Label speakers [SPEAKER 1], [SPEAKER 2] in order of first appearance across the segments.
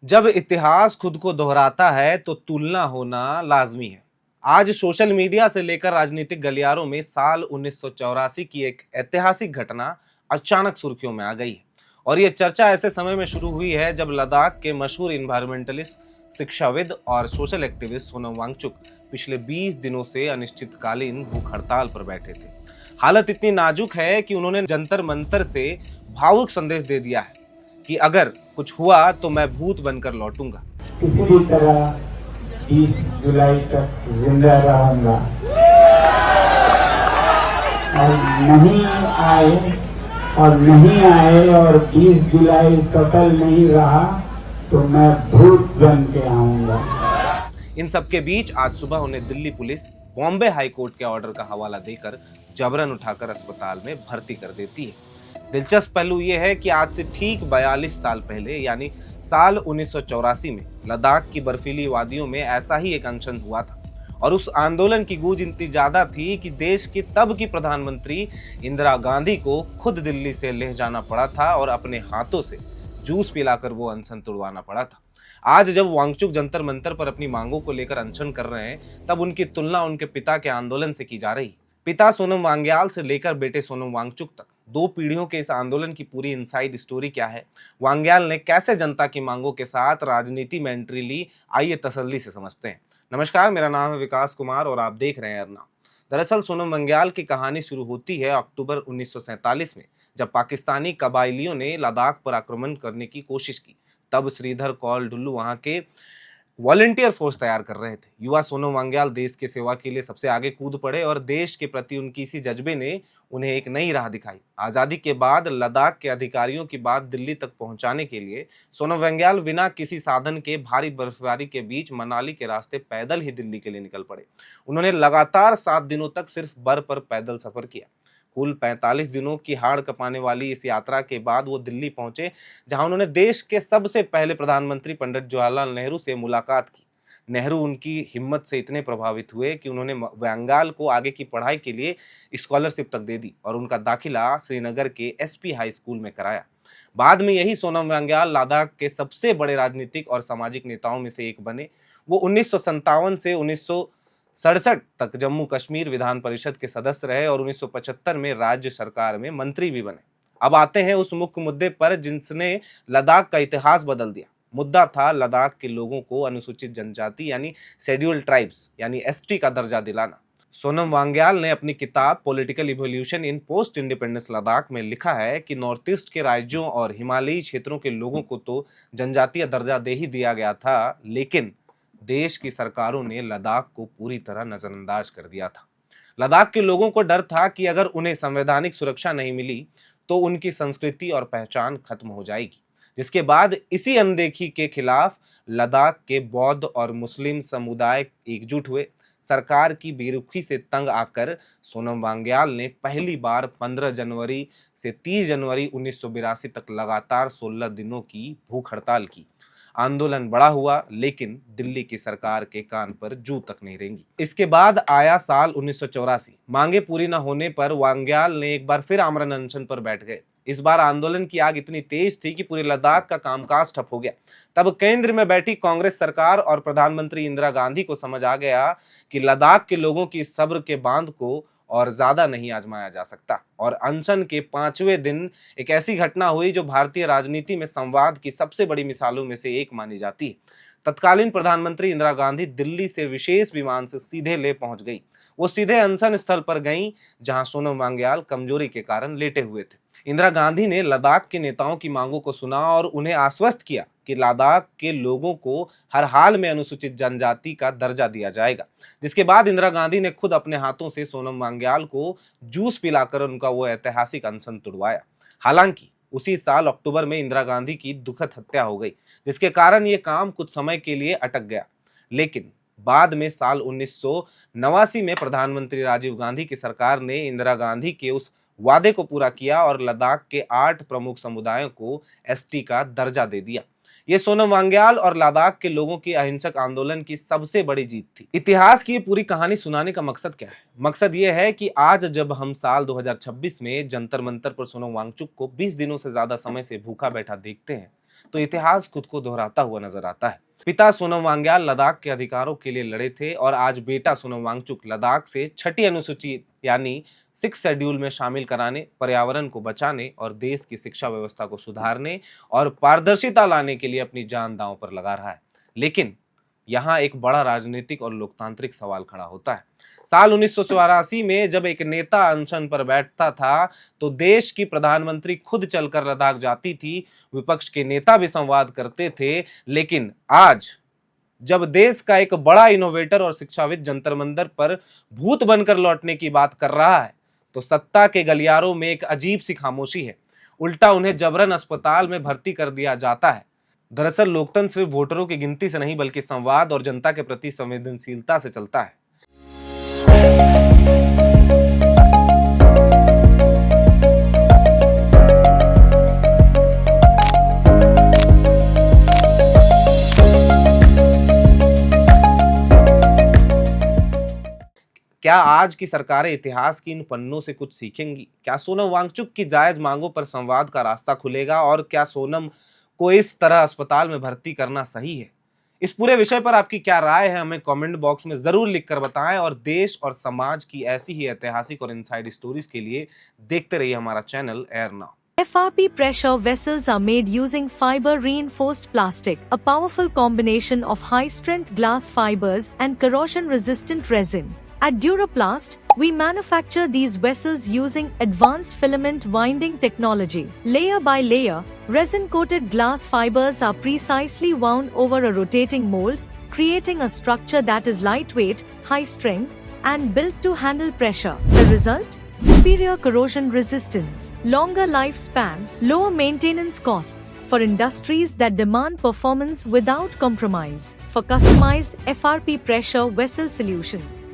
[SPEAKER 1] जब इतिहास खुद को दोहराता है तो तुलना होना लाजमी है। आज सोशल मीडिया से लेकर राजनीतिक गलियारों में साल 1984 की एक ऐतिहासिक घटना अचानक सुर्खियों में आ गई है। और ये चर्चा ऐसे समय में शुरू हुई है जब लद्दाख के मशहूर इन्वायरमेंटलिस्ट, शिक्षाविद और सोशल एक्टिविस्ट सोनम वांगचुक पिछले 20 दिनों से अनिश्चितकालीन भूख हड़ताल पर बैठे थे। हालत इतनी नाजुक है कि उन्होंने जंतर मंतर से भावुक संदेश दे दिया है कि अगर कुछ हुआ तो मैं भूत बनकर लौटूंगा।
[SPEAKER 2] किसी भी तरह 20 जुलाई तक जिंदा रहूंगा और नहीं आए और 20 जुलाई सफल नहीं रहा तो मैं भूत बन के आऊंगा।
[SPEAKER 1] इन सबके बीच आज सुबह उन्हें Delhi police Bombay high court के ऑर्डर का हवाला देकर जबरन उठाकर अस्पताल में भर्ती कर देती है। दिलचस्प पहलू यह है कि आज से ठीक 42 साल पहले यानी साल 1984 में लद्दाख की बर्फीली वादियों में ऐसा ही एक अनशन हुआ था। और उस आंदोलन की गूंज इतनी ज्यादा थी कि देश की तब की प्रधानमंत्री इंदिरा गांधी को खुद दिल्ली से लेह जाना पड़ा था और अपने हाथों से जूस पिलाकर वो अनशन तुड़वाना पड़ा था। आज जब वांगचुक जंतर मंतर पर अपनी मांगों को लेकर अनशन कर रहे हैं, तब उनकी तुलना उनके पिता के आंदोलन से की जा रही। पिता सोनम वांग्याल से लेकर बेटे सोनम वांगचुक तक 2 पीढ़ियों के इस आंदोलन की पूरी इनसाइड स्टोरी क्या है, वांग्याल ने कैसे जनता की मांगों के साथ राजनीति में एंट्री ली, आइए तसल्ली से समझते हैं। नमस्कार, मेरा नाम है विकास कुमार और आप देख रहे हैं अर्ना। दरअसल सोनम वांग्याल की कहानी शुरू होती है अक्टूबर 1947 में, जब पाकिस्तानी कबायलियों ने लद्दाख पर आक्रमण करने की कोशिश की। तब श्रीधर कौल ढुल्लू वहां के वॉलंटियर फोर्स तैयार कर रहे थे। युवा सोनम वांग्याल देश के सेवा के लिए सबसे आगे कूद पड़े और देश के प्रति उनकी इसी जज्बे ने उन्हें एक नई राह दिखाई। आजादी के बाद लद्दाख के अधिकारियों की बात दिल्ली तक पहुंचाने के लिए सोनम वांग्याल बिना किसी साधन के भारी बर्फबारी के बीच मनाली के रास्ते पैदल ही दिल्ली के लिए निकल पड़े। उन्होंने लगातार 7 दिनों तक सिर्फ बर्फ पर पैदल सफर किया। कुल 45 दिनों की हाड़ कपाने वाली इस यात्रा के बाद वो दिल्ली पहुंचे, जहां उन्होंने देश के सबसे पहले प्रधानमंत्री पंडित जवाहरलाल नेहरू से मुलाकात की। नेहरू उनकी हिम्मत से इतने प्रभावित हुए कि उन्होंने वांग्याल को आगे की पढ़ाई के लिए स्कॉलरशिप तक दे दी और उनका दाखिला श्रीनगर के एसपी हाई स्कूल में कराया। बाद में यही सोनम वांग्याल लद्दाख के सबसे बड़े राजनीतिक और सामाजिक नेताओं में से एक बने। वो 1957 से 1967 तक जम्मू कश्मीर विधान परिषद के सदस्य रहे और 1975 में राज्य सरकार में मंत्री भी बने। अब आते हैं उस मुख्य मुद्दे पर जिसने लद्दाख का इतिहास बदल दिया। मुद्दा था लद्दाख के लोगों को अनुसूचित जनजाति यानी शेड्यूल ट्राइब्स यानी एसटी का दर्जा दिलाना। सोनम वांग्याल ने अपनी किताब political evolution in post independence Ladakh में लिखा है कि नॉर्थ ईस्ट के राज्यों और हिमालयी क्षेत्रों के लोगों को तो जनजातीय दर्जा दे ही दिया गया था, लेकिन देश की सरकारों ने लद्दाख को पूरी तरह नजरअंदाज कर दिया था। लद्दाख के लोगों को डर था कि अगर उन्हें संवैधानिक सुरक्षा नहीं मिली तो उनकी संस्कृति और पहचान खत्म हो जाएगी। जिसके बाद इसी अनदेखी के खिलाफ लद्दाख के बौद्ध और मुस्लिम समुदाय एकजुट हुए। सरकार की बेरुखी से तंग आकर सोनम वांग्याल ने पहली बार 15 जनवरी से 30 जनवरी 1982 तक लगातार 16 दिनों की भूख हड़ताल की। आंदोलन बड़ा हुआ, लेकिन दिल्ली की सरकार के कान पर जू तक नहीं रेंगी। इसके बाद आया साल 1984। मांगे पूरी न होने पर वांग्याल ने एक बार फिर आमरण अनशन पर बैठ गए। इस बार आंदोलन की आग इतनी तेज थी कि पूरे लद्दाख का कामकाज ठप हो गया। तब केंद्र में बैठी कांग्रेस सरकार और प्रधानमंत्री इंदिरा गांधी को समझ आ गया कि लद्दाख के लोगों की सब्र के बांध को और ज्यादा नहीं आजमाया जा सकता। और अनशन के 5वें दिन एक ऐसी घटना हुई जो भारतीय राजनीति में संवाद की सबसे बड़ी मिसालों में से एक मानी जाती है। तत्कालीन प्रधानमंत्री इंदिरा गांधी दिल्ली से विशेष विमान से सीधे ले पहुंच गई। वो सीधे अनशन स्थल पर गईं, जहां सोनम वांग्याल कमजोरी के कारण लेटे हुए थे। इंदिरा गांधी ने लद्दाख के नेताओं की मांगों को सुना और उन्हें आश्वस्त किया कि लद्दाख के लोगों को हर हाल में अनुसूचित जनजाति का दर्जा दिया जाएगा। जिसके बाद इंदिरा गांधी ने खुद अपने हाथों से सोनम वांग्याल को जूस पिलाकर उनका वो ऐतिहासिक अनशन तुड़वाया। हालांकि उसी साल अक्टूबर में इंदिरा गांधी की दुखद हत्या हो गई, जिसके कारण ये काम कुछ समय के लिए अटक गया। लेकिन बाद में साल 1989 में प्रधानमंत्री राजीव गांधी की सरकार ने इंदिरा गांधी के उस वादे को पूरा किया और लद्दाख के 8 प्रमुख समुदायों को एसटी का दर्जा दे दिया। ये सोनम वांग्याल और लद्दाख के लोगों की अहिंसक आंदोलन की सबसे बड़ी जीत थी। इतिहास की ये पूरी कहानी सुनाने का मकसद क्या है? मकसद ये है कि आज जब हम साल 2026 में जंतर मंतर पर सोनम वांगचुक को 20 दिनों से ज्यादा समय से भूखा बैठा देखते हैं, तो इतिहास खुद को दोहराता हुआ नजर आता है। पिता सोनम वांग्याल लद्दाख के अधिकारों के लिए लड़े थे और आज बेटा सोनम वांगचुक लद्दाख से छठी अनुसूची यानी 6 शेड्यूल में शामिल कराने, पर्यावरण को बचाने और देश की शिक्षा व्यवस्था को सुधारने और पारदर्शिता लाने के लिए अपनी जान दांव पर लगा रहा है। लेकिन यहाँ एक बड़ा राजनीतिक और लोकतांत्रिक सवाल खड़ा होता है। साल 1984 में जब एक नेता अनशन पर बैठता था तो देश की प्रधानमंत्री खुद चलकर लद्दाख जाती थी, विपक्ष के नेता भी संवाद करते थे। लेकिन आज जब देश का एक बड़ा इनोवेटर और शिक्षाविद जंतर मंतर पर भूत बनकर लौटने की बात कर रहा है तो सत्ता के गलियारों में एक अजीब सी खामोशी है। उल्टा उन्हें जबरन अस्पताल में भर्ती कर दिया जाता है। दरअसल लोकतंत्र सिर्फ वोटरों की गिनती से नहीं बल्कि संवाद और जनता के प्रति संवेदनशीलता से चलता है। क्या आज की सरकारें इतिहास की इन पन्नों से कुछ सीखेंगी? क्या सोनम वांगचुक की जायज मांगों पर संवाद का रास्ता खुलेगा और क्या सोनम को इस तरह अस्पताल में भर्ती करना सही है? इस पूरे विषय पर आपकी क्या राय है, हमें कमेंट बॉक्स में जरूर लिखकर बताएं और देश और समाज की ऐसी ही ऐतिहासिक और इनसाइड स्टोरीज के लिए देखते रहिए हमारा channel air now.
[SPEAKER 3] FRP pressure vessels are made using fiber reinforced plastic, a powerful combination of high strength glass fibers and corrosion resistant resin. At Duraplast, we manufacture these vessels using advanced filament winding technology. Layer by layer, resin-coated glass fibers are precisely wound over a rotating mold, creating a structure that is lightweight, high strength, and built to handle pressure. The result? Superior corrosion resistance, longer lifespan, lower maintenance costs for industries that demand performance without compromise. For customized FRP pressure vessel solutions,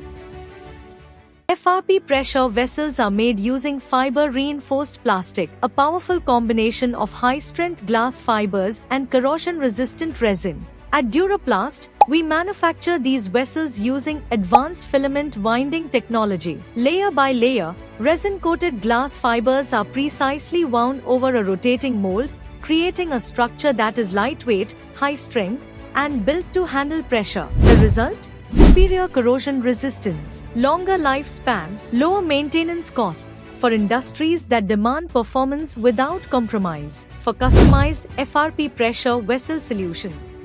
[SPEAKER 3] FRP pressure vessels are made using fiber reinforced plastic, a powerful combination of high strength glass fibers and corrosion resistant resin. At Duraplast, we manufacture these vessels using advanced filament winding technology. Layer by layer, resin coated glass fibers are precisely wound over a rotating mold, creating a structure that is lightweight, high strength, and built to handle pressure. The result? Superior corrosion resistance, longer lifespan, lower maintenance costs for industries that demand performance without compromise. For customized FRP pressure vessel solutions,